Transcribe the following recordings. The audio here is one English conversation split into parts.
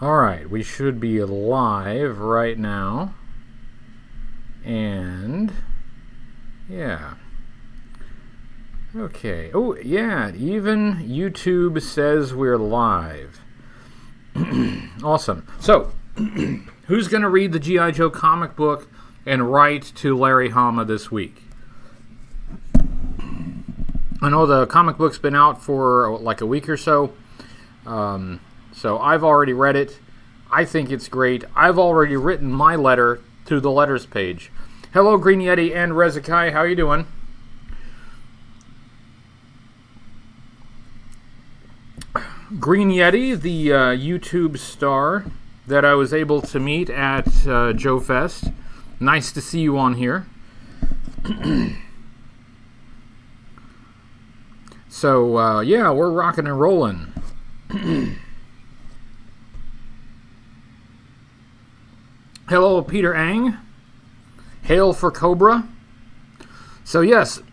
Alright, we should be live right now. And yeah. Okay. Oh, yeah, even YouTube says we're live. Awesome. So, who's going to read the G.I. Joe comic book and write to Larry Hama this week? I know the comic book's been out for like a week or so. So I've already read it. I think it's great. I've already written my letter to the letters page. Hello, Green Yeti and Rezakai. How you doing? Green Yeti, the YouTube star that I was able to meet at Joe Fest. Nice to see you on here. So, yeah, we're rocking and rolling. Hello, Peter Ang. Hail for Cobra. So, yes,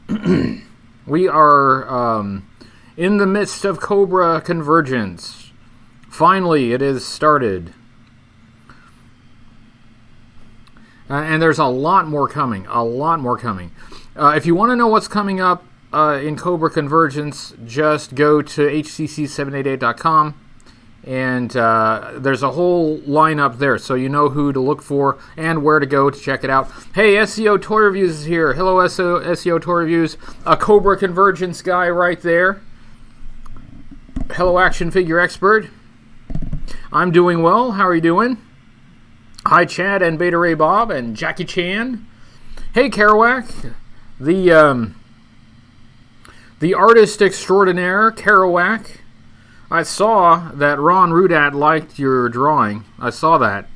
we are in the midst of Cobra Convergence. Finally, it is started. And there's a lot more coming. A lot more coming. If you want to know what's coming up in Cobra Convergence, just go to HCC788.com. And there's a whole lineup there, so you know who to look for and where to go to check it out. Hey, SEO Toy Reviews is here. Hello, SEO Toy Reviews. A Cobra Convergence guy right there. Hello, Action Figure Expert. I'm doing well. How are you doing? Hi, Chad and Beta Ray Bob and Jackie Chan. Hey, Kerouac. The artist extraordinaire, Kerouac. I saw that Ron Rudat liked your drawing. I saw that.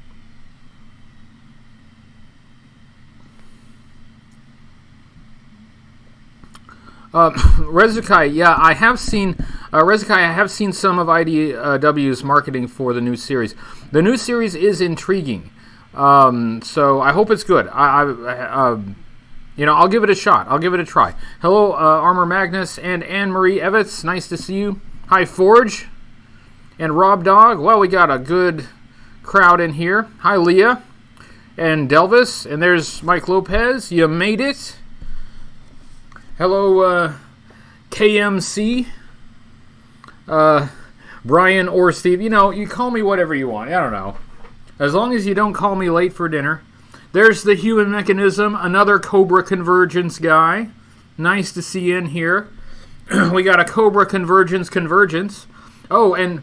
Rezakai, yeah, I have seen Rezakai. I have seen some of IDW's marketing for the new series. The new series is intriguing, so I hope it's good. I'll give it a shot. I'll give it a try. Hello, Armor Magnus and Anne Marie Evitz. Nice to see you. Hi, Forge and Rob Dog. Well, we got a good crowd in here. Hi, Leah and Delvis. And there's Mike Lopez. You made it. Hello, KMC. Brian or Steve. You know, you call me whatever you want. I don't know. As long as you don't call me late for dinner. There's the Human Mechanism, another Cobra Convergence guy. Nice to see you in here. We got a Cobra Convergence. Oh, and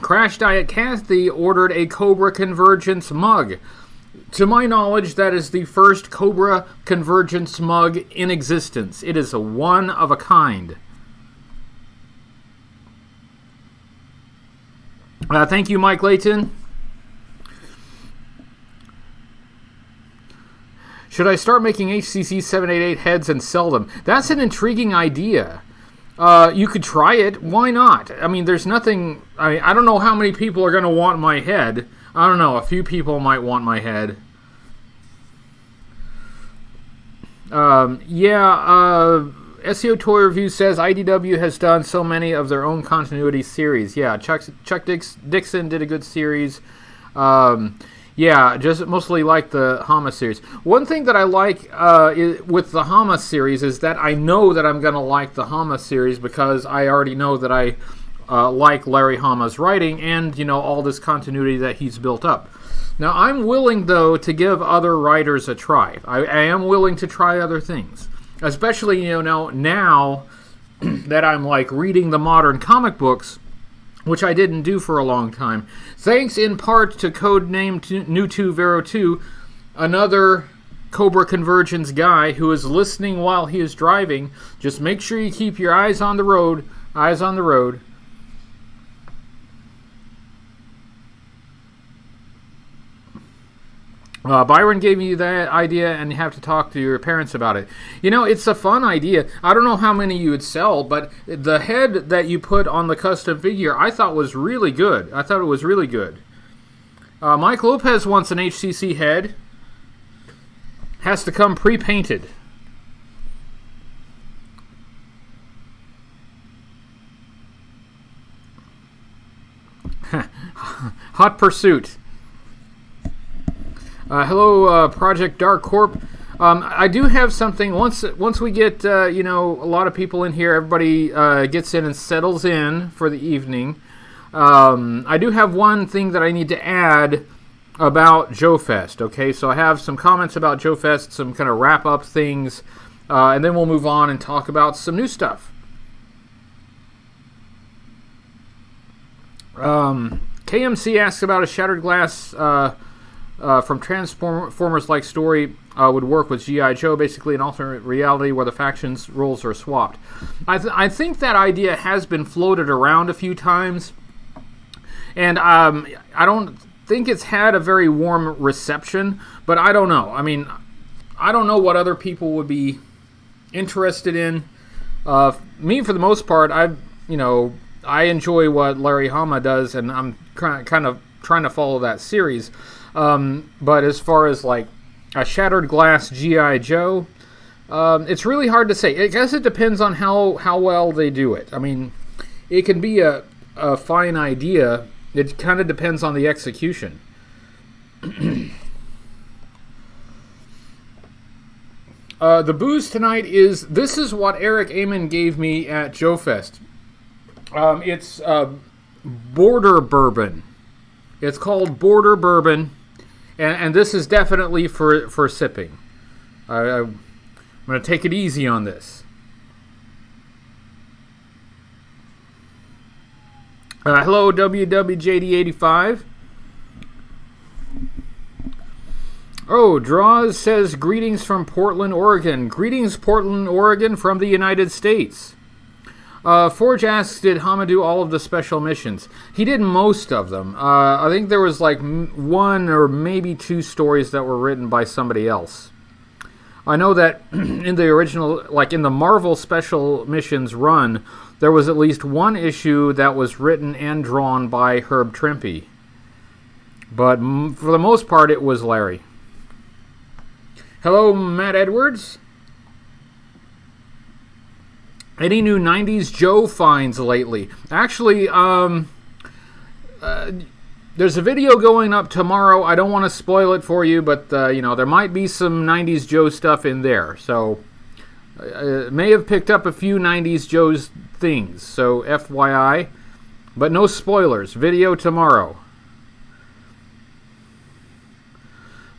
Crash Diet Kathy ordered a Cobra Convergence mug. To my knowledge, that is the first Cobra Convergence mug in existence. It is a one of a kind. Thank you, Mike Layton. Should I start making HCC788 heads and sell them? That's an intriguing idea. You could try it. Why not? I mean, there's nothing... I don't know how many people are going to want my head. I don't know. A few people might want my head. SEO Toy Review says IDW has done so many of their own continuity series. Yeah, Chuck Dixon did a good series. Yeah, just mostly like the Hama series. One thing that I like with the Hama series is that I know that I'm going to like the Hama series because I already know that I like Larry Hama's writing and, you know, all this continuity that he's built up. Now, I'm willing, though, to give other writers a try. I am willing to try other things. Especially, you know, now that I'm, like, reading the modern comic books, which I didn't do for a long time. Thanks in part to Codename New2Vero2, another Cobra Convergence guy who is listening while he is driving. Just make sure you keep your eyes on the road. Eyes on the road. Byron gave you that idea, and you have to talk to your parents about it. You know, it's a fun idea. I don't know how many you would sell, but the head that you put on the custom figure, I thought was really good. I thought it was really good. Mike Lopez wants an HCC head. Has to come pre-painted. Hot Pursuit. Hello, Project Dark Corp. I do have something. Once we get a lot of people in here, everybody gets in and settles in for the evening. I do have one thing that I need to add about Joe Fest. Okay, so I have some comments about Joe Fest, some kind of wrap up things, and then we'll move on and talk about some new stuff. KMC asks about a Shattered Glass from Transformers-like story would work with G.I. Joe, basically an alternate reality where the factions' roles are swapped. I think that idea has been floated around a few times, and I don't think it's had a very warm reception, but I don't know. I mean, I don't know what other people would be interested in. Me, for the most part, I enjoy what Larry Hama does, and I'm kind of trying to follow that series. But as far as like a Shattered Glass G.I. Joe, it's really hard to say. I guess it depends on how well they do it. I mean, it can be a fine idea. It kind of depends on the execution. The booze tonight this is what Eric Amon gave me at Joe Fest. It's Border Bourbon. It's called Border Bourbon, and this is definitely for sipping. I'm going to take it easy on this. Hello, WWJD85. Oh, Draws says, greetings from Portland, Oregon. Greetings, Portland, Oregon, from the United States. Forge asks, did Hama do all of the special missions? He did most of them. I think there was like one or maybe two stories that were written by somebody else. I know that in the original, like in the Marvel Special Missions run, there was at least one issue that was written and drawn by Herb Trimpe. But for the most part, it was Larry. Hello, Matt Edwards. Any new 90s Joe finds lately? Actually, there's a video going up tomorrow. I don't want to spoil it for you, but there might be some 90s Joe stuff in there. So, may have picked up a few 90s Joe's things. So, FYI. But no spoilers. Video tomorrow.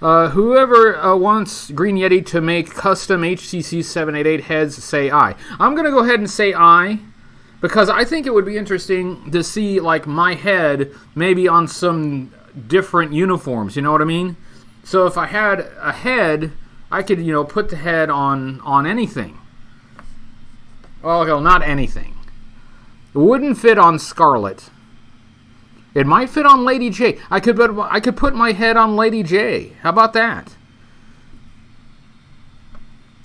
Whoever wants Green Yeti to make custom HCC788 heads, say aye. I'm going to go ahead and say aye, because I think it would be interesting to see, like, my head maybe on some different uniforms, you know what I mean? So if I had a head, I could, put the head on anything. Well, not anything. It wouldn't fit on Scarlet. It might fit on Lady J. I could put my head on Lady J. How about that?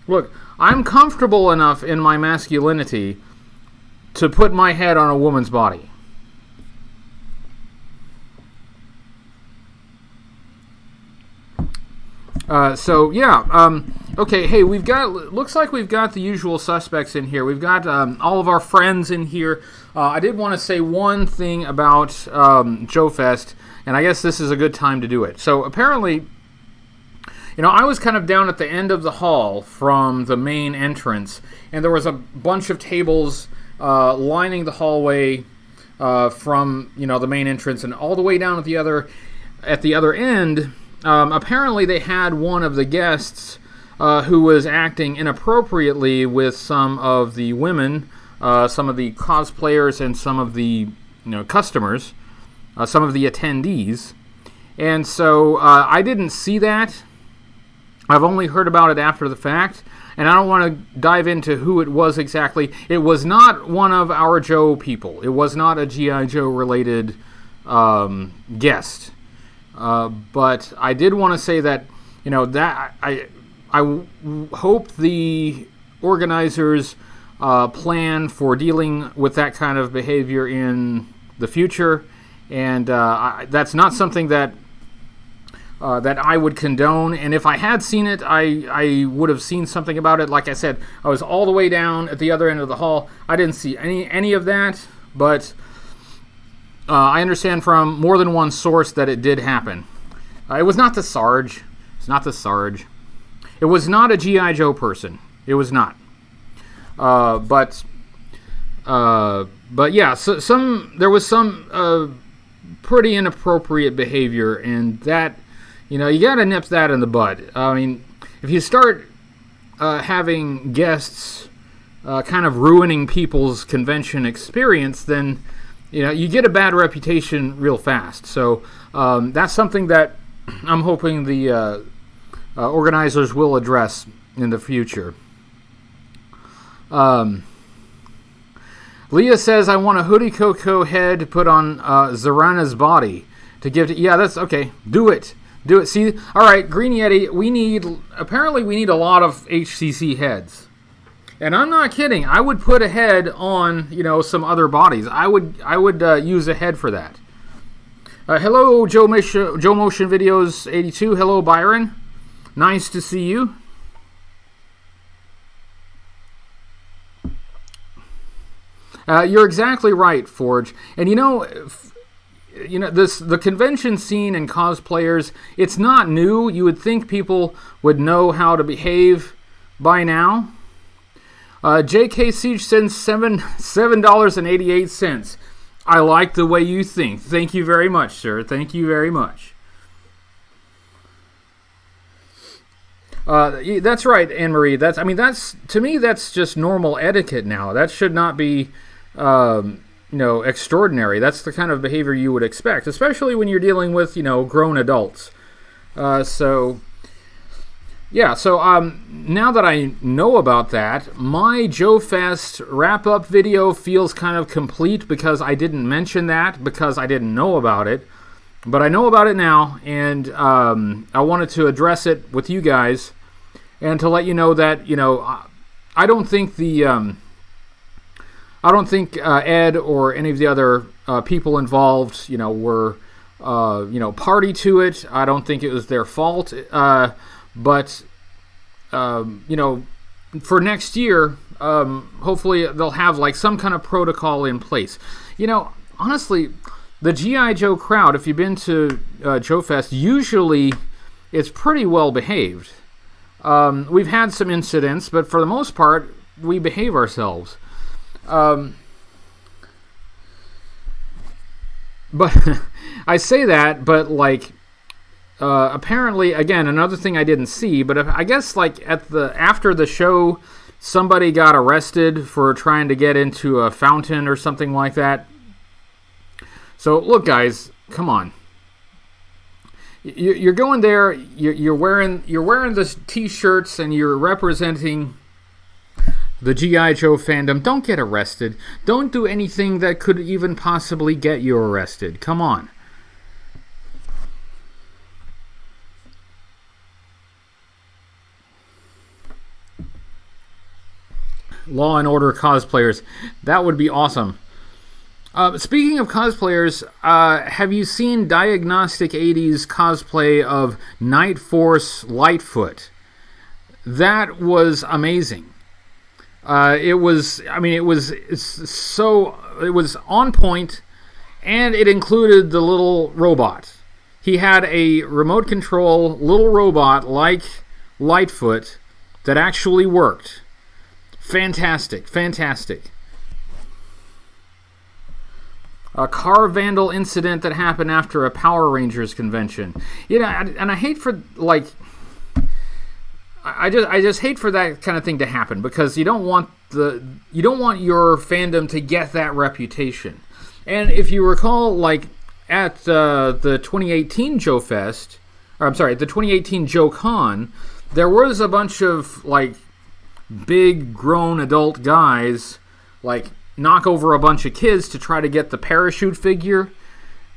Look, I'm comfortable enough in my masculinity to put my head on a woman's body. Okay, hey, looks like we've got the usual suspects in here. We've got all of our friends in here. I did want to say one thing about Joe Fest, and I guess this is a good time to do it. So apparently, I was kind of down at the end of the hall from the main entrance, and there was a bunch of tables lining the hallway from, the main entrance, and all the way down at the other end. Apparently they had one of the guests who was acting inappropriately with some of the women, some of the cosplayers, and some of the customers, some of the attendees. And so I didn't see that. I've only heard about it after the fact, and I don't want to dive into who it was exactly. It was not one of our Joe people. It was not a G.I. Joe related guest. But I did want to say that, that I hope the organizers plan for dealing with that kind of behavior in the future, and that's not something that I would condone. And if I had seen it, I would have seen something about it. Like I said, I was all the way down at the other end of the hall. I didn't see any of that, but I understand from more than one source that it did happen. It was not the Sarge. It's not the Sarge. It was not a G.I. Joe person. It was not. But yeah, so there was some pretty inappropriate behavior, and that, you got to nip that in the bud. I mean, if you start having guests kind of ruining people's convention experience, then you get a bad reputation real fast. So that's something that I'm hoping the organizers will address in the future. Leah says, I want a Hoodie Coco head to put on Zarana's body to give to... Yeah, that's okay. Do it. See, all right, Green Yeti, we need a lot of HCC heads. And I'm not kidding. I would put a head on, some other bodies. I would use a head for that. Hello, Joe Motion Videos 82. Hello, Byron. Nice to see you. You're exactly right, Forge. And the convention scene and cosplayers, it's not new. You would think people would know how to behave by now. JK Siege sends $7.88. I like the way you think. Thank you very much, sir. Thank you very much. That's right, Anne-Marie. That's to me, that's just normal etiquette now. That should not be extraordinary. That's the kind of behavior you would expect, especially when you're dealing with, grown adults. So now that I know about that, my Joe Fest wrap-up video feels kind of complete because I didn't mention that, because I didn't know about it. But I know about it now, and I wanted to address it with you guys and to let you know that, I don't think Ed or any of the other people involved, were, party to it. I don't think it was their fault. But for next year, hopefully they'll have like some kind of protocol in place. Honestly, the G.I. Joe crowd, if you've been to Joe Fest, usually it's pretty well behaved. We've had some incidents, but for the most part, we behave ourselves. But I say that, but apparently, again, another thing I didn't see, but I guess after the show, somebody got arrested for trying to get into a fountain or something like that. So look, guys, come on. You're going there. You're wearing the T-shirts and you're representing the G.I. Joe fandom. Don't get arrested. Don't do anything that could even possibly get you arrested. Come on. Law and Order cosplayers. That would be awesome. Speaking of cosplayers, have you seen Diagnostic 80's cosplay of Night Force Lightfoot? That was amazing. It was on point, and it included the little robot. He had a remote control little robot like Lightfoot that actually worked. Fantastic. A car vandal incident that happened after a Power Rangers convention. And I hate for I just hate for that kind of thing to happen, because you don't want your fandom to get that reputation. And if you recall, at the 2018 Joe Fest, the 2018 Joe Con, there was a bunch of big grown adult guys knock over a bunch of kids to try to get the parachute figure.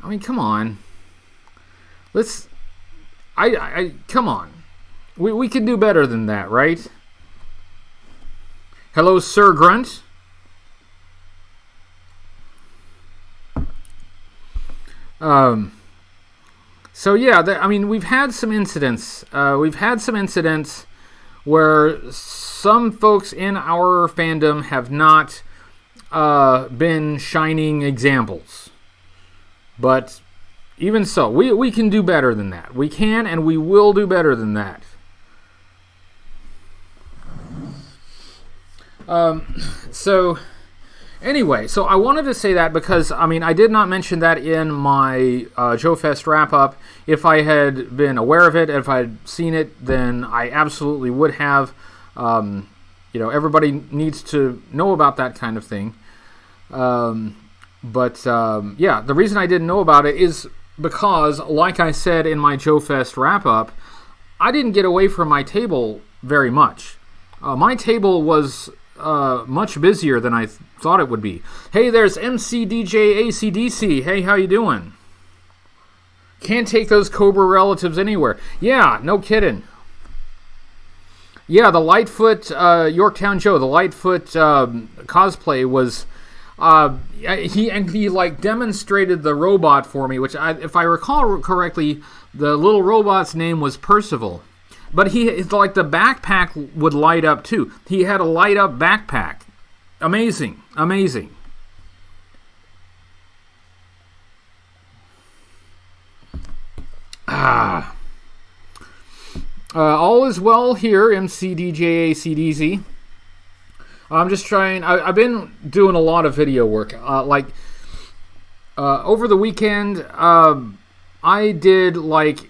I mean, come on. Come on. We can do better than that, right? Hello, Sir Grunt. So yeah, we've had some incidents. Where some folks in our fandom have not been shining examples. But even so, we can do better than that. We can and we will do better than that. So anyway, so I wanted to say that because, I mean, I did not mention that in my Joe Fest wrap-up. If I had been aware of it, if I had seen it, then I absolutely would have. Everybody needs to know about that kind of thing. The reason I didn't know about it is because, like I said in my Joe Fest wrap-up, I didn't get away from my table very much. My table was much busier than I thought it would be. Hey, there's MCDJ ACDC. Hey, how you doing? Can't take those Cobra relatives anywhere. Yeah, no kidding. Yeah, the Lightfoot, Yorktown Joe, the Lightfoot cosplay was... He like demonstrated the robot for me, which if I recall correctly, the little robot's name was Percival. But it's like the backpack would light up too. He had a light up backpack. Amazing. All is well here, MCDJ ACDZ. I'm just trying. I've been doing a lot of video work. Over the weekend, I did like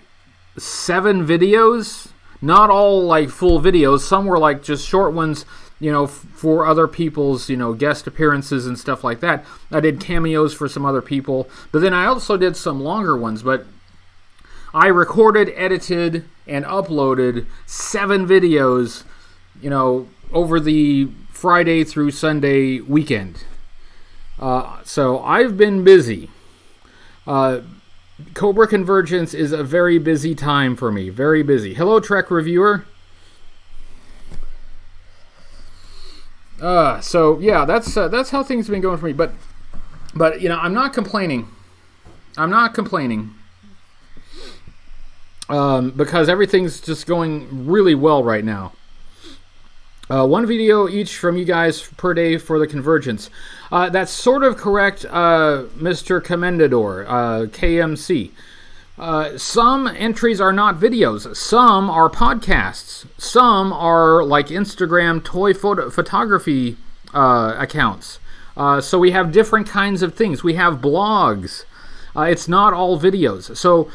7 videos. Not all like full videos. Some were like just short ones, for other people's, guest appearances and stuff like that. I did cameos for some other people. But then I also did some longer ones. But I recorded, edited, and uploaded 7 videos, over the Friday through Sunday weekend. So I've been busy. Cobra Convergence is a very busy time for me. Very busy. Hello, Trek Reviewer. So yeah, that's how things have been going for me. But I'm not complaining. Because everything's just going really well right now. 1 video each from you guys per day for the Convergence. That's sort of correct, Mr. Commendador, KMC. Some entries are not videos. Some are podcasts. Some are like Instagram toy photography accounts. So we have different kinds of things. We have blogs. It's not all videos. So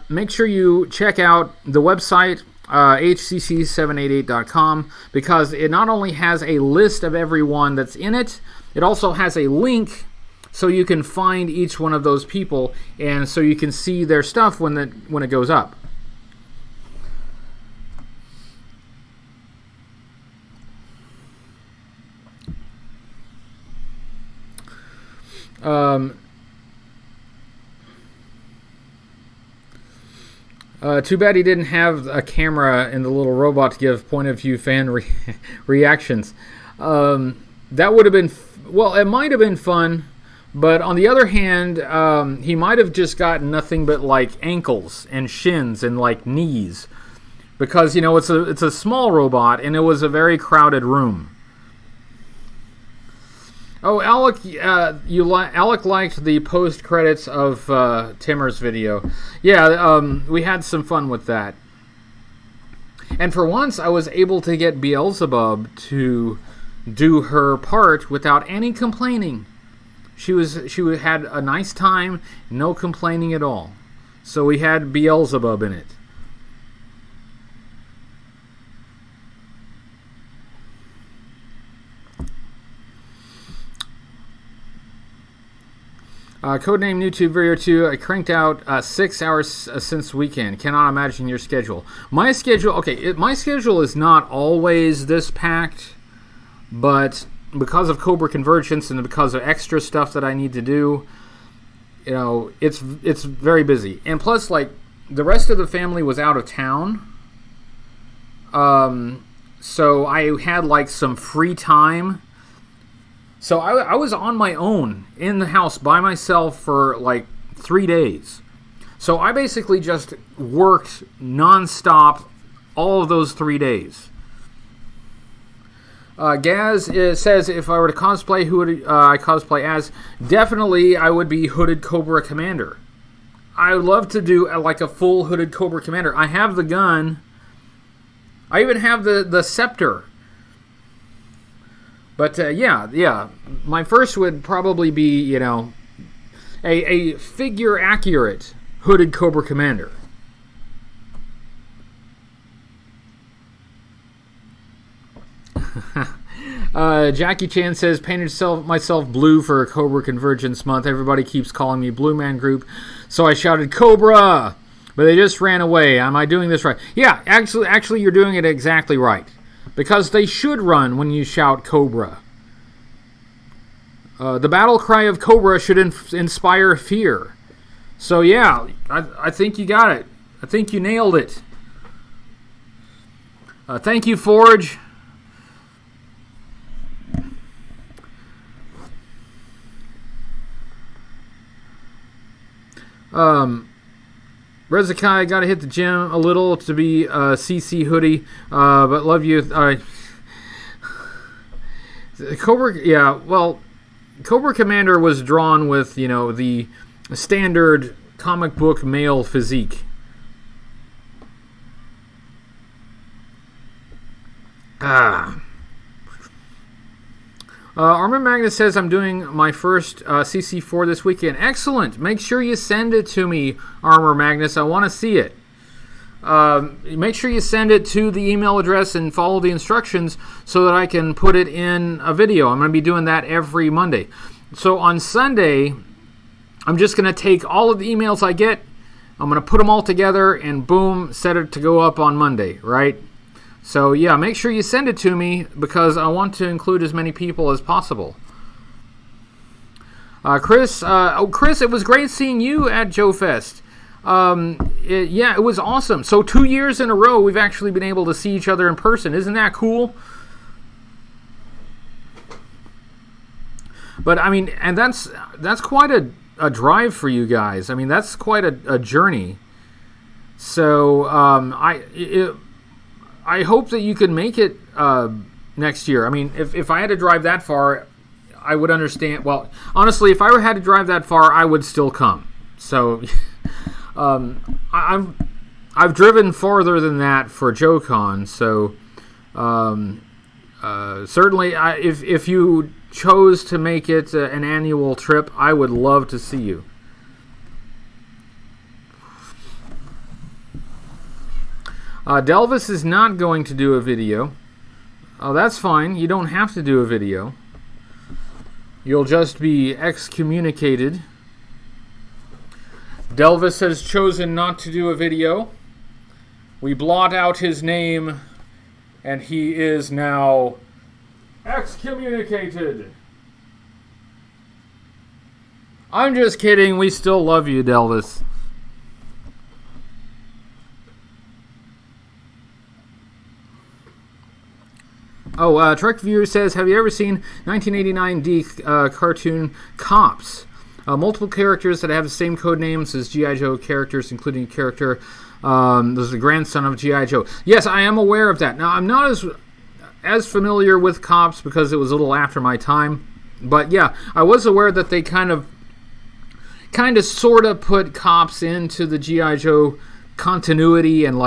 make sure you check out the website, HCC788.com, because it not only has a list of everyone that's in it, it also has a link so you can find each one of those people, and so you can see their stuff when it goes up. Too bad he didn't have a camera in the little robot to give point of view fan reactions. That would have been, it might have been fun, but on the other hand, he might have just gotten nothing but like ankles and shins and like knees, because it's a small robot and it was a very crowded room. Oh, Alec, Alec liked the post credits of Timmer's video. Yeah, we had some fun with that. And for once, I was able to get Beelzebub to do her part without any complaining. She had a nice time, no complaining at all. So we had Beelzebub in it. Codename YouTube Video 2, I cranked out 6 hours since weekend. Cannot imagine your schedule. My schedule, my schedule is not always this packed, but because of Cobra Convergence and because of extra stuff that I need to do, it's very busy. And plus, like, the rest of the family was out of town, so I had like some free time. So I was on my own in the house by myself for like 3 days. So I basically just worked nonstop all of those 3 days. Gaz says, if I were to cosplay, who would I cosplay as? Definitely, I would be Hooded Cobra Commander. I would love to do like a full Hooded Cobra Commander. I have the gun. I even have the scepter. But yeah. My first would probably be, a figure-accurate Hooded Cobra Commander. Jackie Chan says, painted myself blue for Cobra Convergence Month. Everybody keeps calling me Blue Man Group, so I shouted Cobra, but they just ran away. Am I doing this right? Yeah, actually, you're doing it exactly right, because they should run when you shout Cobra. The battle cry of Cobra should inspire fear. So yeah, I think you got it. I think you nailed it. Thank you, Forge. Rezakai, gotta hit the gym a little to be a CC hoodie, but love you. Cobra, yeah, well, Cobra Commander was drawn with, the standard comic book male physique. Armor Magnus says, I'm doing my first CC4 this weekend. Excellent. Make sure you send it to me, Armor Magnus. I want to see it. Make sure you send it to the email address and follow the instructions so that I can put it in a video. I'm going to be doing that every Monday. So on Sunday, I'm just going to take all of the emails I get, I'm going to put them all together, and boom, set it to go up on Monday, right? So yeah, make sure you send it to me because I want to include as many people as possible. Chris, it was great seeing you at Joe Fest. It was awesome. So 2 years in a row, we've actually been able to see each other in person. Isn't that cool? But I mean, and that's quite a drive for you guys. I mean, that's quite a journey. So I hope that you can make it next year. I mean, if I had to drive that far, I would understand. Well, honestly, if I had to drive that far, I would still come. So I've driven farther than that for JoeCon. So certainly, if you chose to make it an annual trip, I would love to see you. Delvis is not going to do a video. Oh, that's fine. You don't have to do a video. You'll just be excommunicated. Delvis has chosen not to do a video. We blot out his name, and he is now excommunicated. I'm just kidding. We still love you, Delvis. Oh, Trek Viewer says, have you ever seen 1989 D cartoon Cops? Multiple characters that have the same code names as G.I. Joe characters, including a character this is the grandson of G.I. Joe. Yes, I am aware of that. Now, I'm not as familiar with Cops because it was a little after my time. But yeah, I was aware that they kind of sort of put Cops into the G.I. Joe continuity and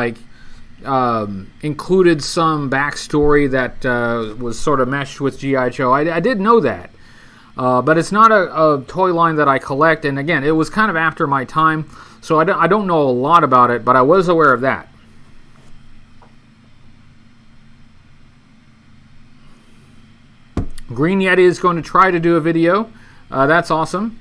included some backstory that was sort of meshed with G.I. Joe. I did know that. But it's not a toy line that I collect. And again, it was kind of after my time. So I don't know a lot about it, but I was aware of that. Green Yeti is going to try to do a video. That's awesome.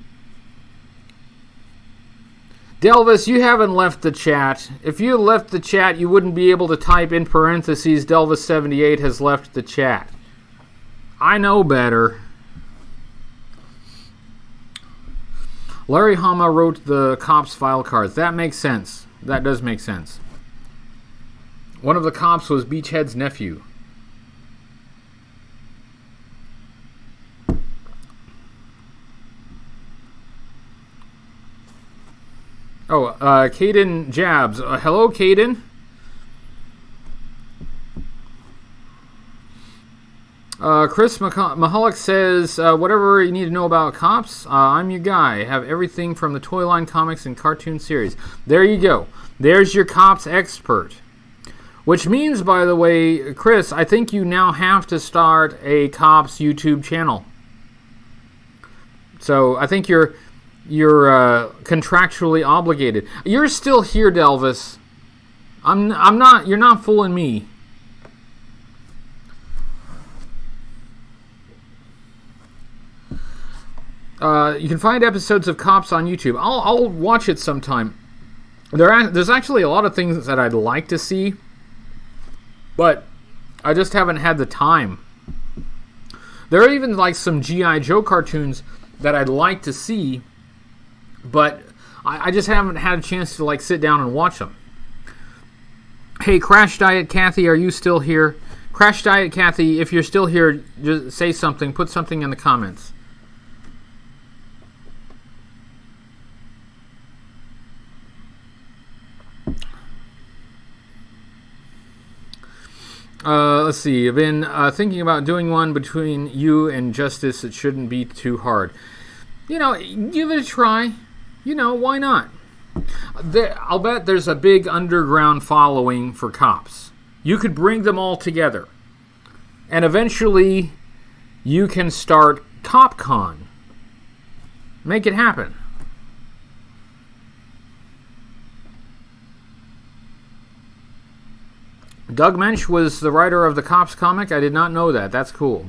Delvis, you haven't left the chat. If you left the chat, you wouldn't be able to type in parentheses, Delvis78 has left the chat. I know better. Larry Hama wrote the Cops file cards. That makes sense. That does make sense. One of the cops was Beachhead's nephew. Oh, Caden Jabs. Hello, Caden. Chris Mahalik says, whatever you need to know about cops, I'm your guy. I have everything from the toy line comics and cartoon series. There you go. There's your cops expert. Which means, by the way, Chris, I think you now have to start a cops YouTube channel. So I think you're contractually obligated. You're still here, Delvis. I'm not. You're not fooling me. You can find episodes of Cops on YouTube. I'll watch it sometime. There's actually a lot of things that I'd like to see, but I just haven't had the time. There are even like some G.I. Joe cartoons that I'd like to see, but I just haven't had a chance to like sit down and watch them. Hey, Crash Diet Kathy, are you still here? Crash Diet Kathy, if you're still here, just say something. Put something in the comments. Let's see. I've been thinking about doing one between you and Justice. It shouldn't be too hard. You know, give it a try. You know, why not? I'll bet there's a big underground following for cops. You could bring them all together. And eventually, you can start CopCon. Make it happen. Doug Mensch was the writer of the Cops comic. I did not know that. That's cool.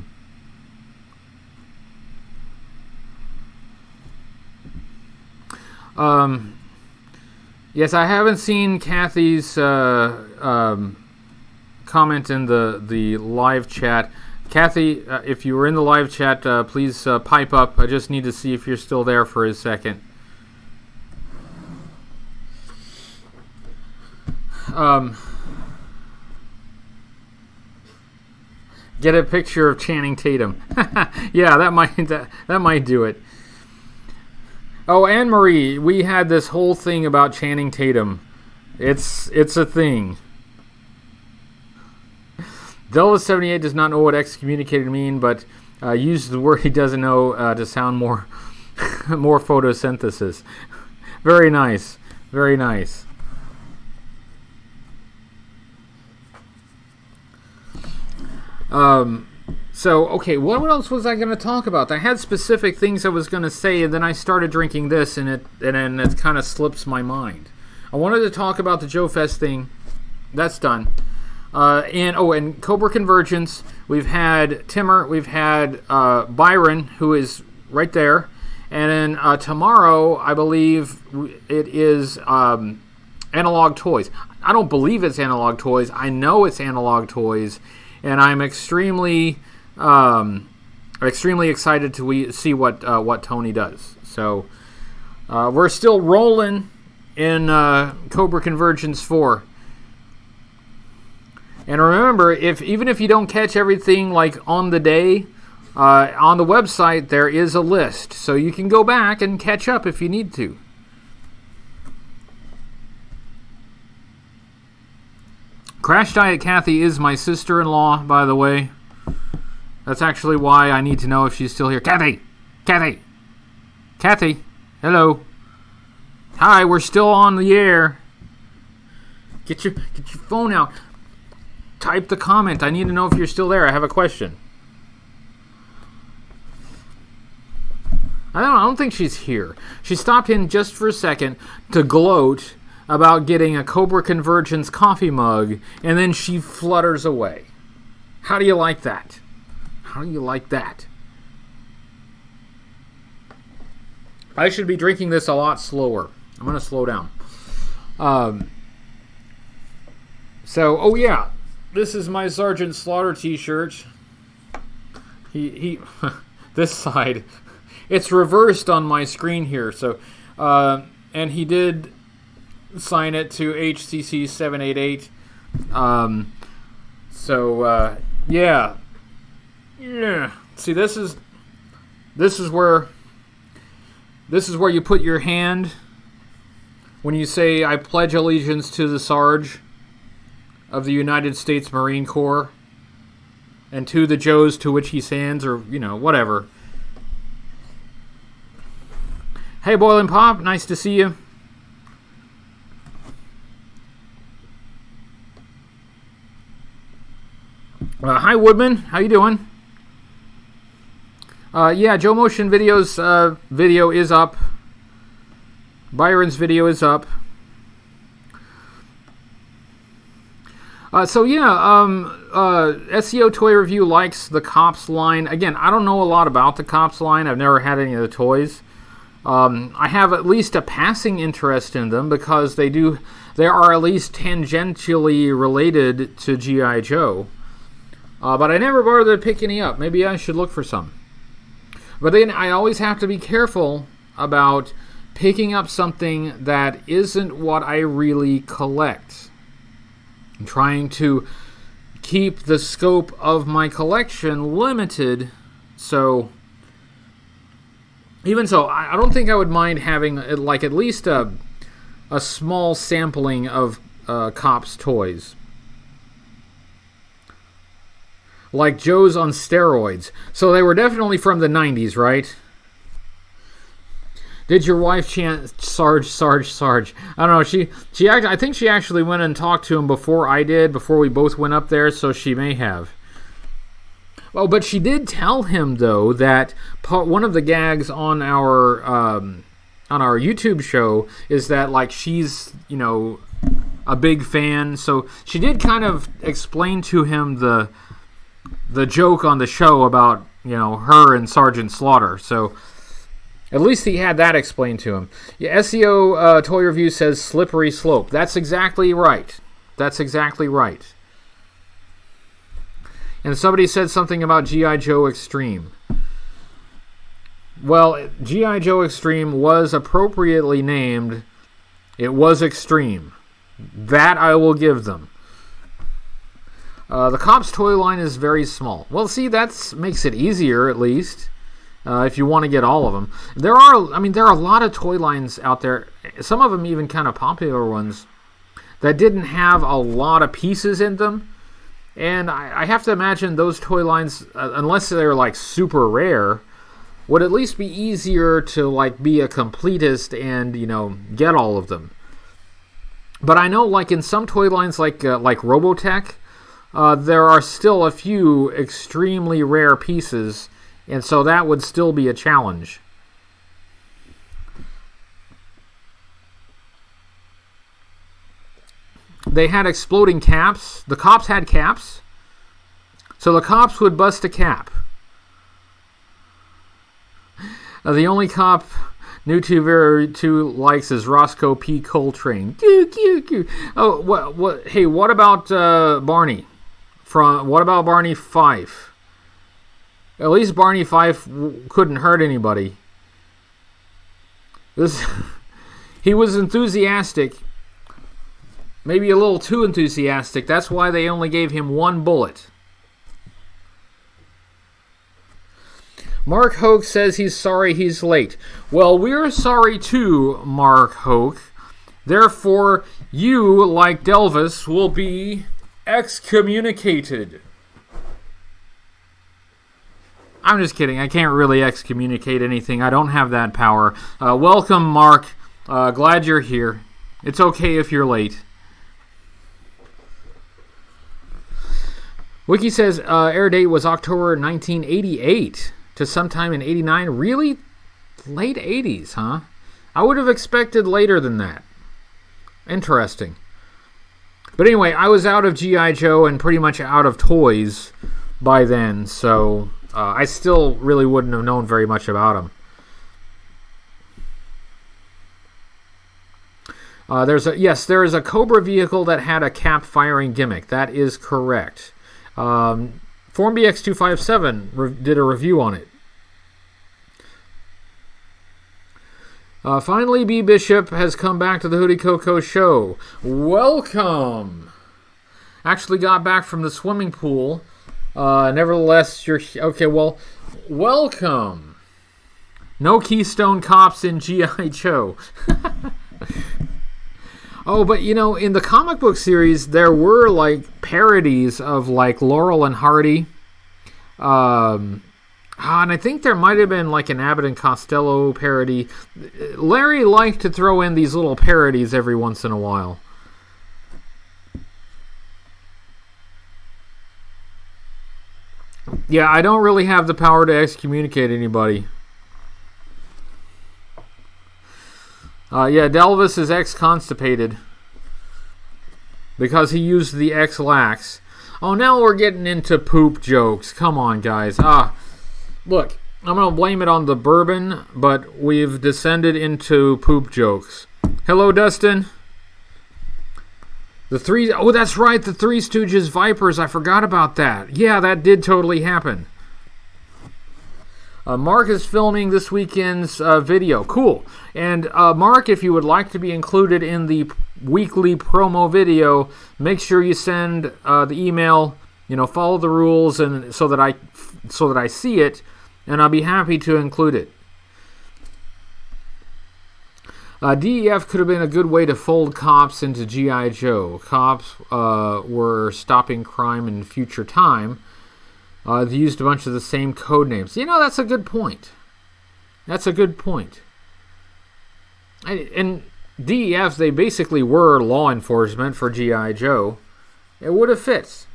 Yes, I haven't seen Kathy's comment in the live chat. Kathy, if you were in the live chat, please pipe up. I just need to see if you're still there for a second. Get a picture of Channing Tatum. Yeah, that might do it. Oh, Anne Marie, we had this whole thing about Channing Tatum. It's a thing. Delva78 does not know what excommunicated mean, but used the word he doesn't know to sound more more photosynthesis. Very nice. Very nice. So, okay, what else was I going to talk about? I had specific things I was going to say, and then I started drinking this, and it kind of slips my mind. I wanted to talk about the Joe Fest thing. That's done. And Cobra Convergence. We've had Timmer. We've had Byron, who is right there. And then tomorrow, I believe it is Analog Toys. I don't believe it's Analog Toys. I know it's Analog Toys. And I'm extremely excited to see what Tony does. So we're still rolling in Cobra Convergence 4. And remember, even if you don't catch everything like on the day, on the website there is a list, so you can go back and catch up if you need to. Crash Diet Kathy is my sister-in-law, by the way. That's actually why I need to know if she's still here. Kathy! Kathy! Kathy! Hello! Hi, we're still on the air. Get your phone out. Type the comment. I need to know if you're still there. I have a question. I don't think she's here. She stopped in just for a second to gloat about getting a Cobra Convergence coffee mug, and then she flutters away. How do you like that? How do you like that? I should be drinking this a lot slower. I'm going to slow down. Oh yeah, this is my Sergeant Slaughter t-shirt. He this side, it's reversed on my screen here. So, and he did sign it to HCC788. Yeah. See, this is where you put your hand when you say, "I pledge allegiance to the Sarge of the United States Marine Corps." and to the Joes to which he stands, or, whatever. Hey, Boiling Pop, nice to see you. Hi, Woodman, how you doing? Yeah, Joe Motion Video's video is up. Byron's video is up. SEO Toy Review likes the Cops line. Again, I don't know a lot about the Cops line. I've never had any of the toys. I have at least a passing interest in them because they are at least tangentially related to G.I. Joe. But I never bothered to pick any up. Maybe I should look for some. But then I always have to be careful about picking up something that isn't what I really collect. I'm trying to keep the scope of my collection limited, so even so, I don't think I would mind having like at least a small sampling of Cops toys. Like Joe's on steroids. So they were definitely from the 90s, right? Did your wife chant Sarge? I don't know. I think she actually went and talked to him before I did, before we both went up there, so she may have. Oh, but she did tell him, though, that one of the gags on our YouTube show is that, like, she's, a big fan. So she did kind of explain to him the joke on the show about, her and Sergeant Slaughter. So at least he had that explained to him. Yeah, SEO Toy Review says slippery slope. That's exactly right. And somebody said something about G.I. Joe Extreme. Well, G.I. Joe Extreme was appropriately named. It was extreme. That I will give them. The Cops toy line is very small. Well, see, that makes it easier, at least, if you want to get all of them. There are a lot of toy lines out there, some of them even kind of popular ones, that didn't have a lot of pieces in them. And I have to imagine those toy lines, unless they're like super rare, would at least be easier to like be a completist and, get all of them. But I know like in some toy lines like Robotech, there are still a few extremely rare pieces, and so that would still be a challenge. They had exploding caps. The Cops had caps. So the Cops would bust a cap. The only cop New2 likes is Roscoe P. Coltrane. Oh, what? Hey, what about Barney? What about Barney Fife? At least Barney Fife couldn't hurt anybody. He was enthusiastic. Maybe a little too enthusiastic. That's why they only gave him one bullet. Mark Hoke says he's sorry he's late. Well, we're sorry too, Mark Hoke. Therefore, you, like Delvis, will be excommunicated. I'm just kidding. I can't really excommunicate anything. I don't have that power. Welcome, Mark. Glad you're here. It's okay if you're late. Wiki says air date was October 1988 to sometime in 89. Really? Late 80s, huh? I would have expected later than that. Interesting. But anyway, I was out of G.I. Joe and pretty much out of toys by then, so I still really wouldn't have known very much about them. There is a Cobra vehicle that had a cap firing gimmick. That is correct. FormBX257 did a review on it. Finally, B. Bishop has come back to the Hootie Coco show. Welcome! Actually got back from the swimming pool. Nevertheless, you're... Okay, well, welcome! No Keystone Cops in G.I. Joe. Oh, but in the comic book series, there were like parodies of like Laurel and Hardy. And I think there might have been like an Abbott and Costello parody. Larry liked to throw in these little parodies every once in a while. Yeah, I don't really have the power to excommunicate anybody. Yeah, Delvis is ex-constipated because he used the X-Lax. Oh, now we're getting into poop jokes. Come on, guys. Look, I'm going to blame it on the bourbon, but we've descended into poop jokes. Hello, Dustin. Oh, that's right, the Three Stooges Vipers. I forgot about that. Yeah, that did totally happen. Mark is filming this weekend's video. Cool. And Mark, if you would like to be included in the weekly promo video, make sure you send the email. Follow the rules, and so that I see it, and I'll be happy to include it. DEF could have been a good way to fold cops into G.I. Joe. Cops were stopping crime in future time. They used a bunch of the same code names. That's a good point. And DEF, they basically were law enforcement for G.I. Joe. It would have fit.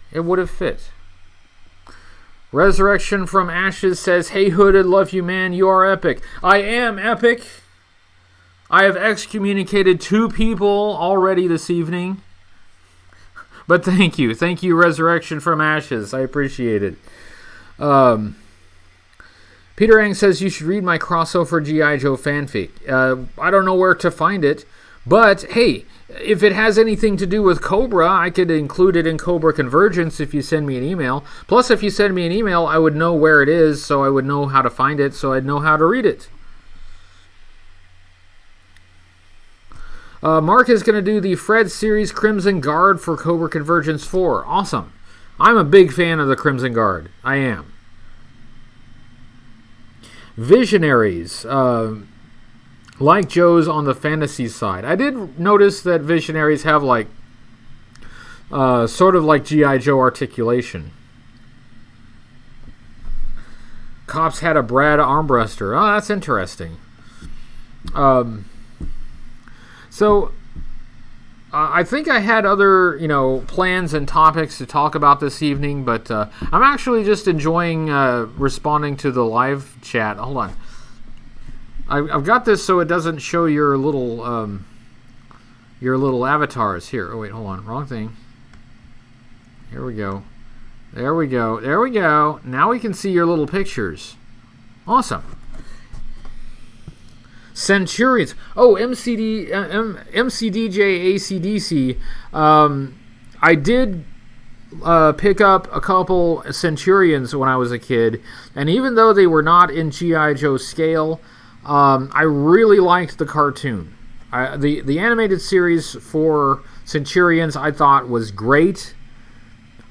Resurrection from Ashes says, "Hey Hooded, love you, man. You are epic." I am epic. I have excommunicated 2 people already this evening. But thank you. Thank you, Resurrection from Ashes. I appreciate it. Peter Ang says, "You should read my crossover G.I. Joe fanfic." I don't know where to find it. But, hey, if it has anything to do with Cobra, I could include it in Cobra Convergence if you send me an email. Plus, if you send me an email, I would know where it is, so I would know how to find it, so I'd know how to read it. Mark is going to do the Fred series Crimson Guard for Cobra Convergence 4. Awesome. I'm a big fan of the Crimson Guard. I am. Visionaries. Like Joe's on the fantasy side. I did notice that Visionaries have sort of like G.I. Joe articulation. Cops had a Brad armbruster. Oh, that's interesting. I think I had other, plans and topics to talk about this evening, but I'm actually just enjoying responding to the live chat. Hold on. I've got this so it doesn't show your little avatars here. Oh wait, hold on, wrong thing. Here we go. There we go. Now we can see your little pictures. Awesome. Centurions. Oh, MCDJ ACDC. I did pick up a couple Centurions when I was a kid, and even though they were not in G.I. Joe scale, I really liked the cartoon. The animated series for Centurions I thought was great.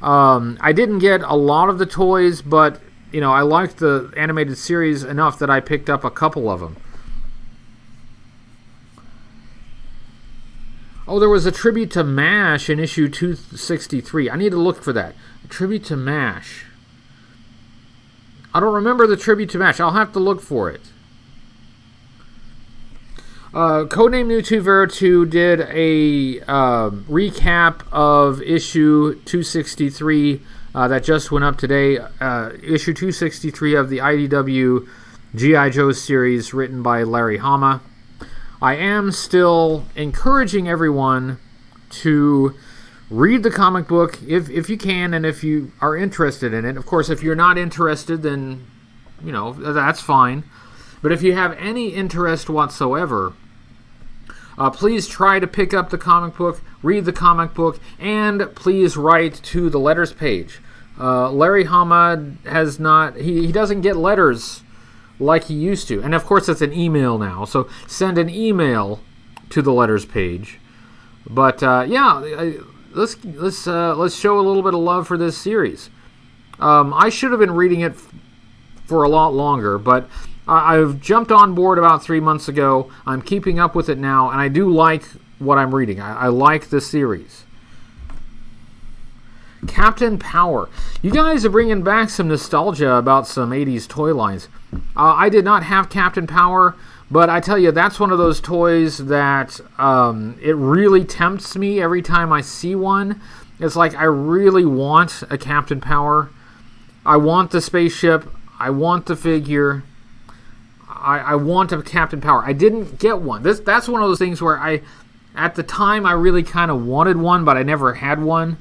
I didn't get a lot of the toys, but I liked the animated series enough that I picked up a couple of them. Oh, there was a tribute to MASH in issue 263. I need to look for that. A tribute to MASH. I don't remember the tribute to MASH. I'll have to look for it. Codename New 2 Vera 2 did a recap of issue 263 that just went up today. Issue 263 of the IDW G.I. Joe series written by Larry Hama. I am still encouraging everyone to read the comic book if you can and if you are interested in it. Of course, if you're not interested, then, that's fine. But if you have any interest whatsoever, please try to pick up the comic book, read the comic book, and please write to the letters page. Larry Hama has not... He doesn't get letters like he used to. And of course it's an email now, so send an email to the letters page. But let's show a little bit of love for this series. I should have been reading it for a lot longer, but I've jumped on board about 3 months ago. I'm keeping up with it now, and I do like what I'm reading. I like the series. Captain Power. You guys are bringing back some nostalgia about some 80s toy lines. I did not have Captain Power, but I tell you, that's one of those toys that it really tempts me every time I see one. It's like I really want a Captain Power. I want the spaceship. I want the figure. I want a Captain Power. I didn't get one. That's one of those things where at the time, I really kind of wanted one, but I never had one.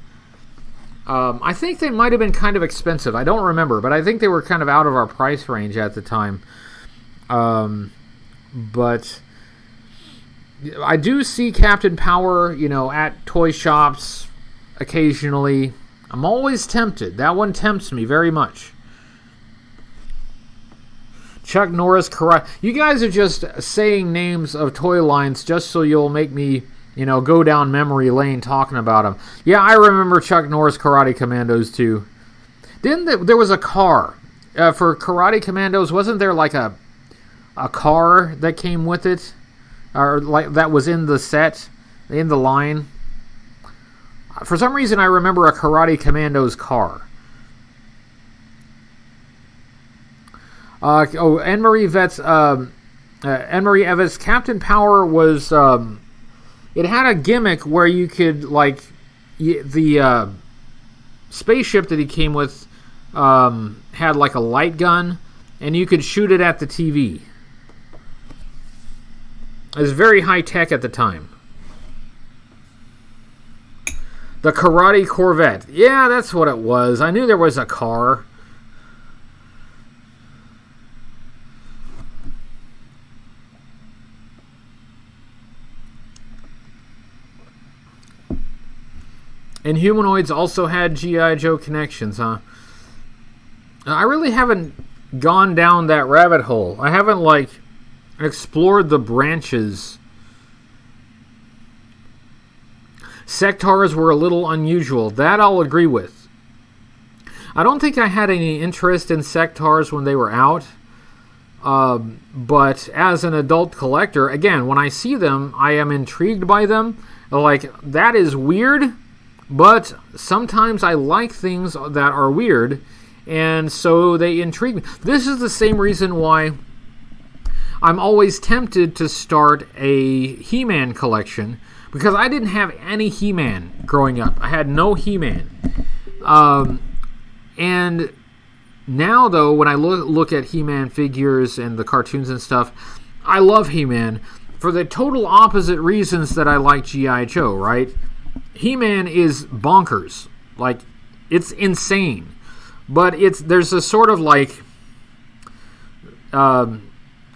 I think they might have been kind of expensive. I don't remember, but I think they were kind of out of our price range at the time. But I do see Captain Power, at toy shops occasionally. I'm always tempted. That one tempts me very much. Chuck Norris Karate. You guys are just saying names of toy lines just so you'll make me, go down memory lane talking about them. Yeah, I remember Chuck Norris Karate Commandos too. There was a car for Karate Commandos? Wasn't there like a car that came with it, or like that was in the set, in the line? For some reason, I remember a Karate Commandos car. Anne-Marie Evans, Captain Power was, it had a gimmick where you could, the spaceship that he came with had like a light gun, and you could shoot it at the TV. It was very high-tech at the time. The Karate Corvette. Yeah, that's what it was. I knew there was a car. And Humanoids also had G.I. Joe connections, huh? I really haven't gone down that rabbit hole. I haven't, explored the branches. Sectars were a little unusual. That I'll agree with. I don't think I had any interest in Sectars when they were out. But as an adult collector, again, when I see them, I am intrigued by them. That is weird. But sometimes I like things that are weird, and so they intrigue me. This is the same reason why I'm always tempted to start a He-Man collection, because I didn't have any He-Man growing up. I had no He-Man. And now, though, when I look at He-Man figures and the cartoons and stuff, I love He-Man for the total opposite reasons that I like G.I. Joe, right? He-Man is bonkers. It's insane. But there's a sort of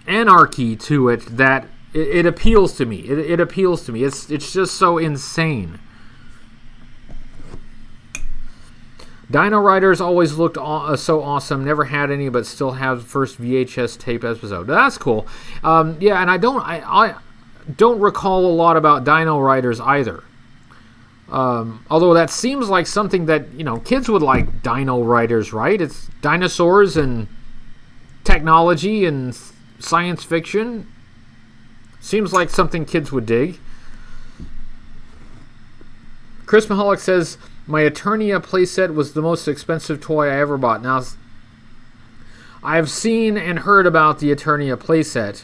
anarchy to it that it appeals to me. It appeals to me. It's just so insane. Dino Riders always looked so awesome. Never had any, but still have first VHS tape episode. That's cool. Yeah, and I don't recall a lot about Dino Riders either. Although that seems like something that, kids would like. Dino Riders, right? It's dinosaurs and technology and science fiction. Seems like something kids would dig. Chris Mahalik says, my Eternia playset was the most expensive toy I ever bought. Now, I've seen and heard about the Eternia playset.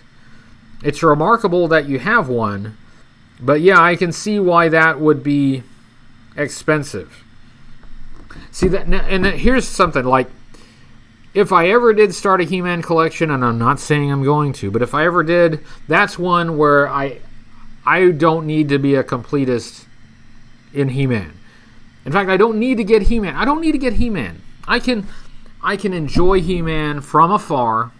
It's remarkable that you have one. But yeah, I can see why that would be expensive. See that, and here's something if I ever did start a He-Man collection, and I'm not saying I'm going to, but if I ever did, that's one where I don't need to be a completist in He-Man. In fact, I don't need to get He-Man. I don't need to get He-Man. I can enjoy He-Man from afar.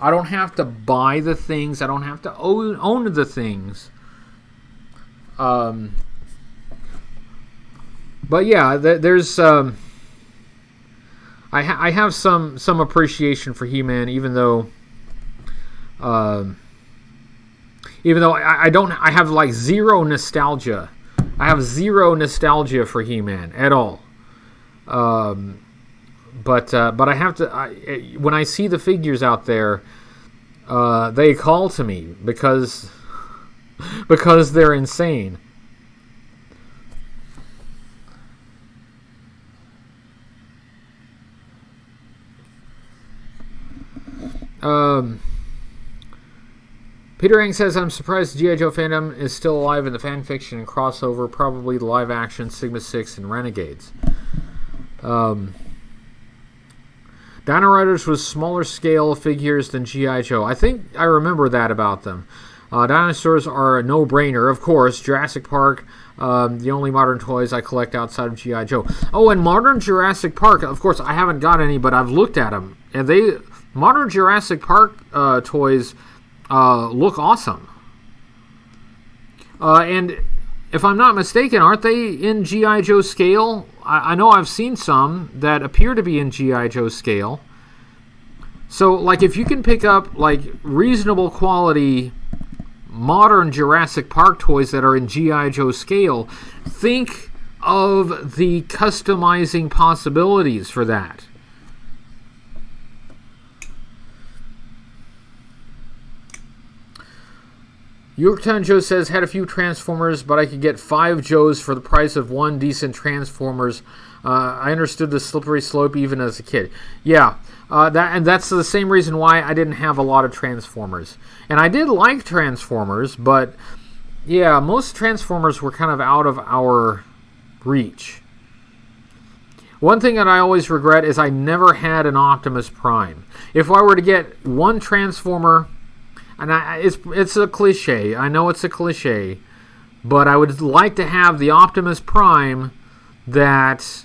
I don't have to buy the things. I don't have to own the things. But yeah, there's I have some appreciation for He-Man, even though I have zero nostalgia. I have zero nostalgia for He-Man at all. But I have to. When I see the figures out there, they call to me because they're insane. Peter Ang says, I'm surprised G.I. Joe fandom is still alive in the fan fiction and crossover, probably the live action Sigma 6 and Renegades. Dino Riders was smaller scale figures than G.I. Joe. I think I remember that about them. Dinosaurs are a no-brainer, of course. Jurassic Park, the only modern toys I collect outside of G.I. Joe. Oh, and modern Jurassic Park, of course, I haven't got any, but I've looked at them. And modern Jurassic Park toys look awesome. And if I'm not mistaken, aren't they in G.I. Joe scale? I know I've seen some that appear to be in G.I. Joe scale. So, like, if you can pick up, like, reasonable quality modern Jurassic Park toys that are in G.I. Joe scale, think of the customizing possibilities for that. Yorktown Joe says, had a few Transformers, but I could get 5 Joes for the price of 1 decent Transformers. I understood the slippery slope even as a kid. Yeah, that's the same reason why I didn't have a lot of Transformers. And I did like Transformers, but yeah, most Transformers were kind of out of our reach. One thing that I always regret is I never had an Optimus Prime. If I were to get one Transformer, and it's a cliche, I know it's a cliche, but I would like to have the Optimus Prime that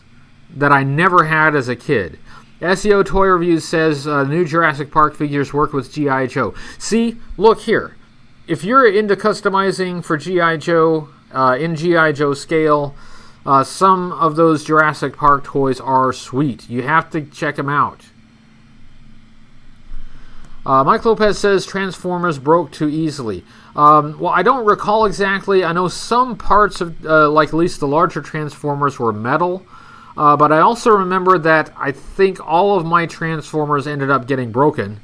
I never had as a kid. SEO Toy Reviews says new Jurassic Park figures work with G.I. Joe. See, look here. If you're into customizing for G.I. Joe, in G.I. Joe scale, some of those Jurassic Park toys are sweet. You have to check them out. Mike Lopez says Transformers broke too easily. Well, I don't recall exactly. I know some parts of, like at least the larger Transformers were metal. But I also remember that I think all of my Transformers ended up getting broken.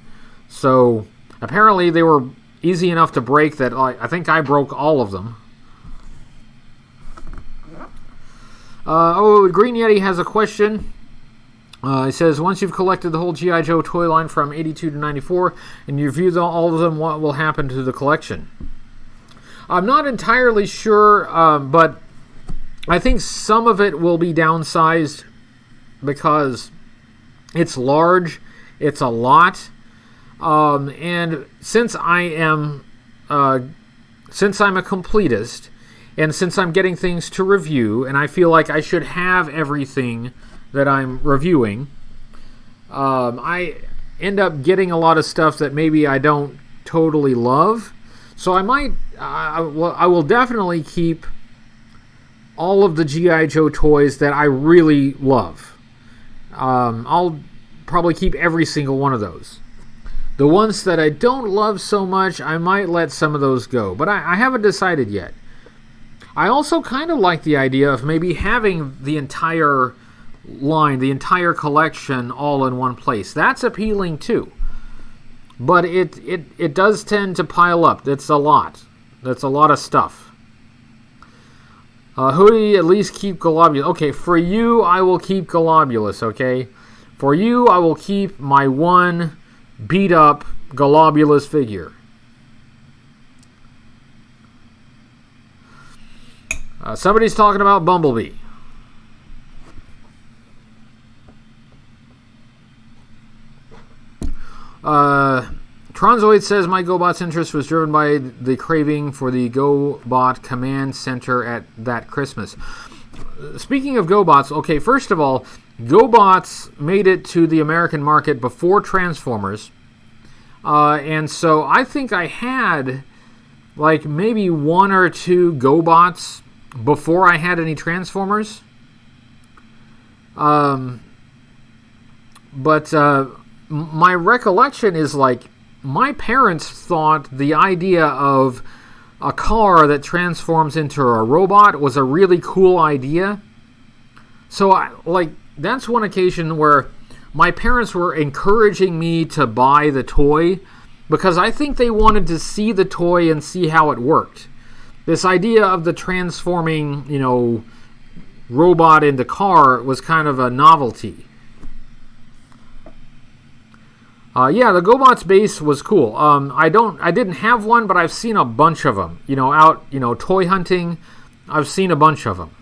So apparently they were easy enough to break that I think I broke all of them. Green Yeti has a question. He says, once you've collected the whole G.I. Joe toy line from 82 to 94 and you review all of them, what will happen to the collection? I'm not entirely sure, but I think some of it will be downsized because it's large, it's a lot, and since I'm a completist, and since I'm getting things to review, and I feel like I should have everything that I'm reviewing, I end up getting a lot of stuff that maybe I don't totally love. So I will definitely keep all of the G.I. Joe toys that I really love. I'll probably keep every single one of those. The ones that I don't love so much, I might let some of those go, but I haven't decided yet. I also kind of like the idea of maybe having the entire line, the entire collection all in one place. That's appealing too. But it does tend to pile up. That's a lot. That's a lot of stuff. Who do you at least keep Globulus? Okay, for you, I will keep Globulus, okay? For you, I will keep my one beat-up Globulus figure. Somebody's talking about Bumblebee. Tronzoid says my GoBot's interest was driven by the craving for the GoBot Command Center at that Christmas. Speaking of GoBots, okay, first of all, GoBots made it to the American market before Transformers. And so I think I had like maybe 1 or 2 GoBots before I had any Transformers. But my recollection is like my parents thought the idea of a car that transforms into a robot was a really cool idea. So that's one occasion where my parents were encouraging me to buy the toy because I think they wanted to see the toy and see how it worked. This idea of the transforming, robot into car was kind of a novelty. Yeah, the GoBots base was cool. I didn't have one, but I've seen a bunch of them. Out, toy hunting. I've seen a bunch of them.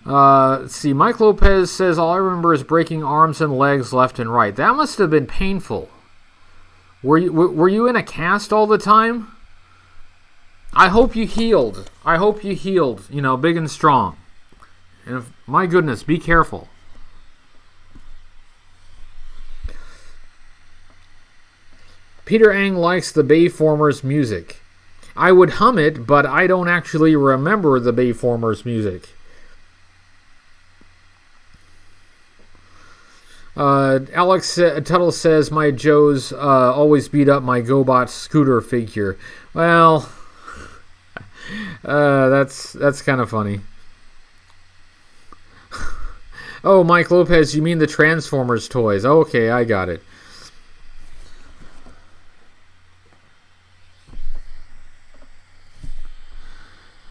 Let's see. Mike Lopez says, all I remember is breaking arms and legs left and right. That must have been painful. Were you in a cast all the time? I hope you healed. Big and strong. And my goodness, be careful. Peter Ang likes the Bayformers music. I would hum it, but I don't actually remember the Bayformers music. Alex Tuttle says, my Joes always beat up my GoBot scooter figure. Well, that's kind of funny. Oh, Mike Lopez, you mean the Transformers toys. Okay, I got it.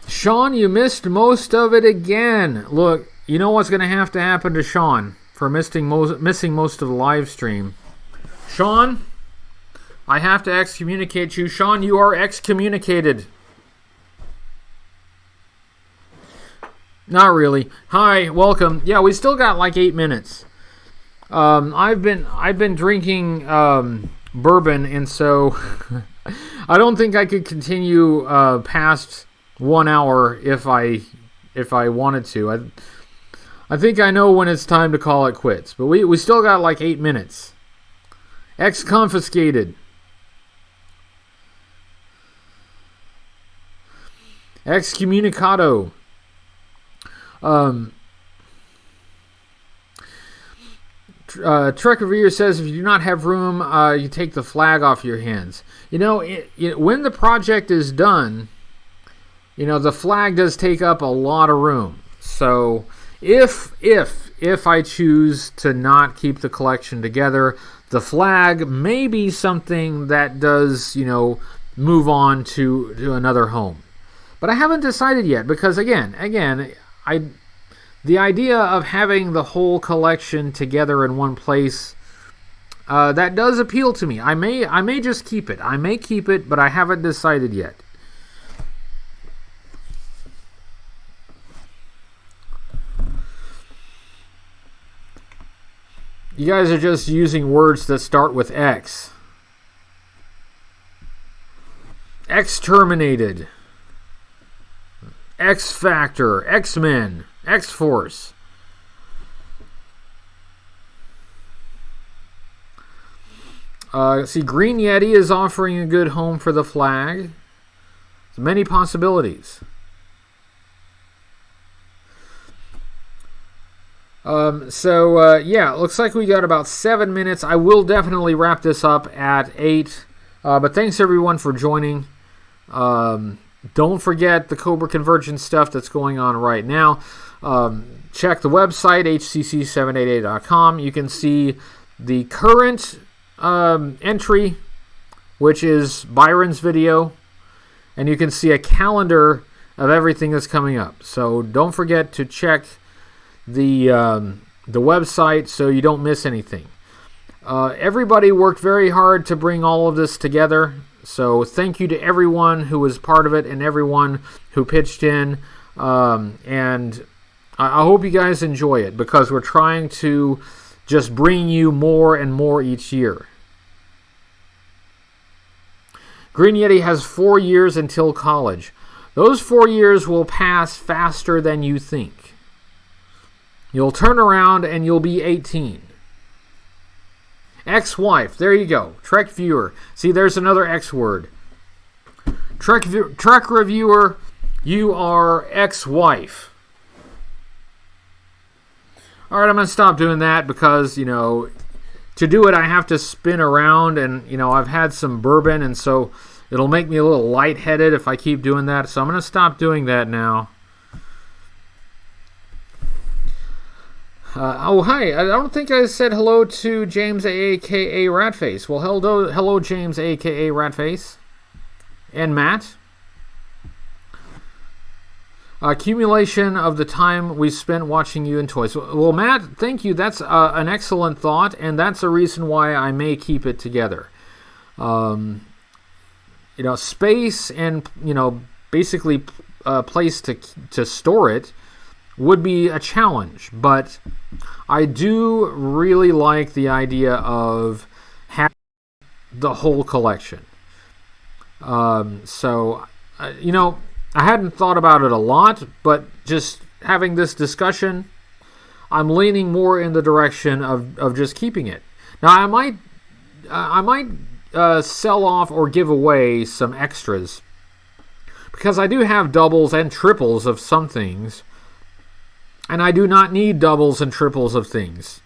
Sean, you missed most of it again. Look, you know what's going to happen to Sean for missing most of the live stream. Sean, I have to excommunicate you. Sean, you are excommunicated. Not really. Hi, welcome. Yeah, we still got like 8 minutes. I've been drinking bourbon, and so I don't think I could continue past 1 hour if I wanted to. I think I know when it's time to call it quits. But we still got like 8 minutes. Ex-confiscated. Excommunicado. Trek Revere says, if you do not have room, you take the flag off your hands. When the project is done, the flag does take up a lot of room. So if I choose to not keep the collection together, the flag may be something that does, move on to another home. But I haven't decided yet because again, the idea of having the whole collection together in one place, that does appeal to me. I may just keep it. I may keep it, but I haven't decided yet. You guys are just using words that start with X. Exterminated. X-Factor. X-Men. X-Force. See, Green Yeti is offering a good home for the flag. There's many possibilities. Yeah, it looks like we got about 7 minutes. I will definitely wrap this up at 8. But thanks everyone for joining. Don't forget the Cobra Convergence stuff that's going on right now. Check the website, HCC788.com. You can see the current entry, which is Byron's video. And you can see a calendar of everything that's coming up. So don't forget to check the website so you don't miss anything. Everybody worked very hard to bring all of this together. So thank you to everyone who was part of it and everyone who pitched in. And I hope you guys enjoy it because we're trying to just bring you more and more each year. Green Yeti has 4 years until college. Those 4 years will pass faster than you think. You'll turn around and you'll be 18. Ex-wife. There you go. Trek viewer. See, there's another X word. Trek reviewer, you are ex-wife. All right, I'm going to stop doing that because, to do it I have to spin around and, I've had some bourbon and so it'll make me a little lightheaded if I keep doing that. So I'm going to stop doing that now. Hi. I don't think I said hello to James a.k.a. Ratface. Well, hello, James a.k.a. Ratface. And Matt. Accumulation of the time we spent watching you in toys. Well, Matt, thank you. That's an excellent thought, and that's a reason why I may keep it together. Space and basically a place to store it would be a challenge, but I do really like the idea of having the whole collection. I hadn't thought about it a lot, but just having this discussion, I'm leaning more in the direction of just keeping it. Now, I might sell off or give away some extras, because I do have doubles and triples of some things, and I do not need doubles and triples of things.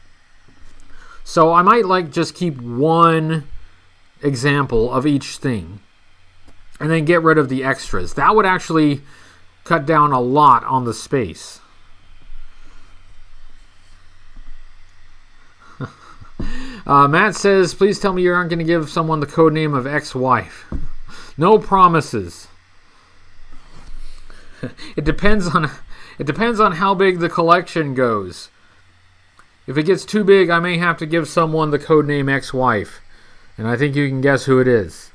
So I might just keep one example of each thing, and then get rid of the extras. That would actually cut down a lot on the space. Matt says, please tell me you aren't going to give someone the code name of ex-wife. No promises. It depends on how big the collection goes. If it gets too big, I may have to give someone the code name ex-wife. And I think you can guess who it is.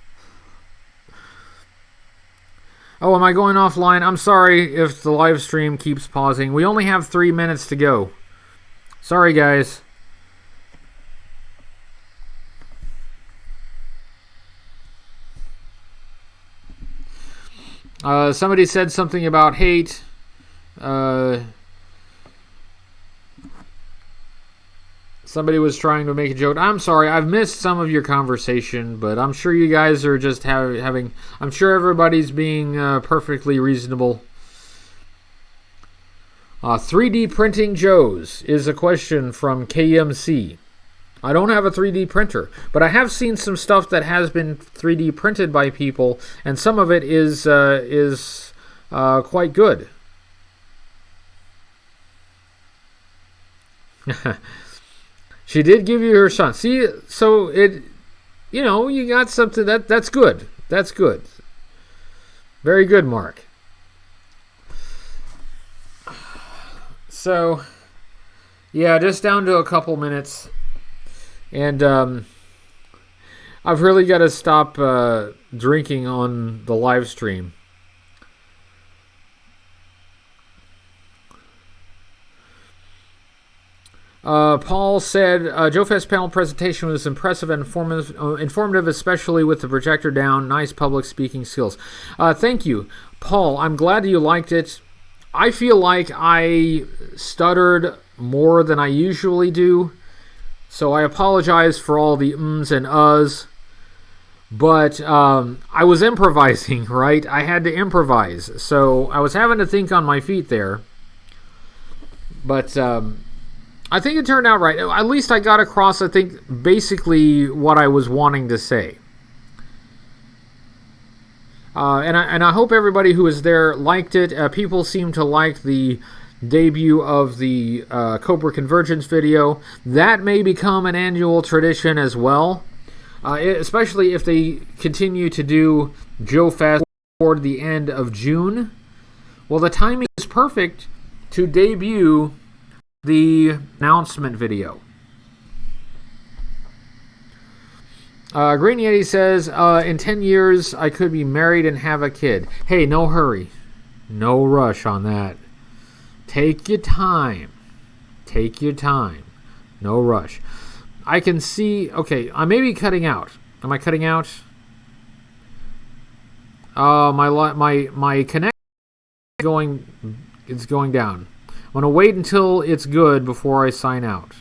Oh, am I going offline? I'm sorry if the live stream keeps pausing. We only have 3 minutes to go. Sorry, guys. Somebody said something about hate. Somebody was trying to make a joke. I'm sorry, I've missed some of your conversation, but I'm sure you guys are just having... I'm sure everybody's being perfectly reasonable. 3D printing Joes is a question from KMC. I don't have a 3D printer, but I have seen some stuff that has been 3D printed by people, and some of it is quite good. She did give you her son. See, so you got something that's good. That's good. Very good, Mark. So, yeah, just down to a couple minutes. And I've really got to stop drinking on the live stream. Paul said, Joe Fest panel presentation was impressive and informative, especially with the projector down. Nice public speaking skills. Thank you, Paul. I'm glad you liked it. I feel like I stuttered more than I usually do, so I apologize for all the ums and uhs. But I was improvising, right? I had to improvise, so I was having to think on my feet there. But I think it turned out right. At least I got across, I think, basically what I was wanting to say. And I hope everybody who was there liked it. People seem to like the debut of the Cobra Convergence video. That may become an annual tradition as well, especially if they continue to do Joe Fest toward the end of June. Well, the timing is perfect to debut the announcement video. Green Yeti says, in 10 years, I could be married and have a kid. Hey, no hurry. No rush on that. Take your time. Take your time. No rush. I can see... Okay, I may be cutting out. Am I cutting out? My connection is going down. I'm going to wait until it's good before I sign out.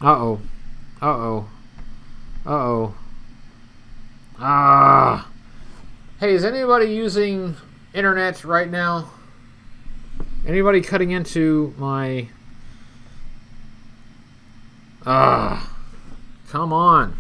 Uh-oh. Uh-oh. Uh-oh. Hey, is anybody using internet right now? Anybody cutting into my... Come on.